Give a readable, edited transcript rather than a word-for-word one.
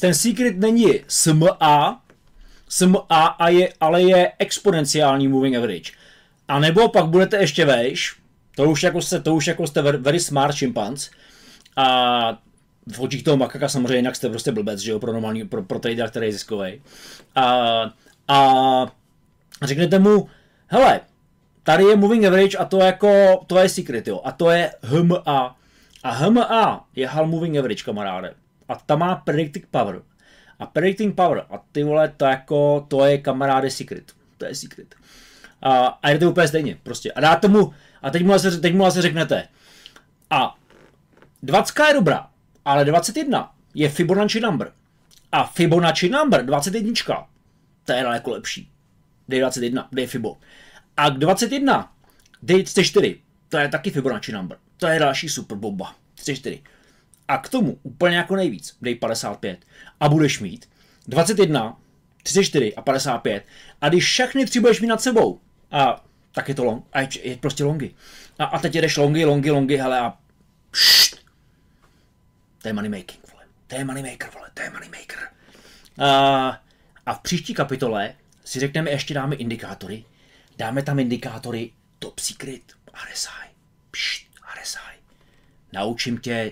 ten secret není SMA ale je exponenciální moving average. A nebo pak budete ještě vejš, to už jako jste very smart šimpanz, a v očích toho makaka samozřejmě jinak jste prostě blbec, že jo, pro normální, pro tradera, který je ziskovej. A řeknete mu, hele, tady je moving average a to je secret, jo, a to je HMA. A HMA je Hull moving average, kamaráde. A ta má predicting power. A predicting power, a ty vole, to je kamaráde secret. To je secret. A je to úplně stejně, prostě. A dáte mu, a teď mu asi řeknete, a 20 je dobrá, ale 21 je Fibonacci number. A Fibonacci number 21, to je daleko lepší. Dej 21, dej Fibo. A k 21 dej 34, to je taky Fibonacci number. To je další super bomba. 34. A k tomu úplně jako nejvíc dej 55. A budeš mít 21, 34 a 55. A když všechny tři budeš mít nad sebou, a tak je to long, a je prostě longy. A teď jedeš longy, hele, a to je money making, vole. To je money maker, vole. To je money maker. A v příští kapitole si řekneme, ještě dáme indikátory. Dáme tam indikátory top secret, RSI. RSI. Naučím tě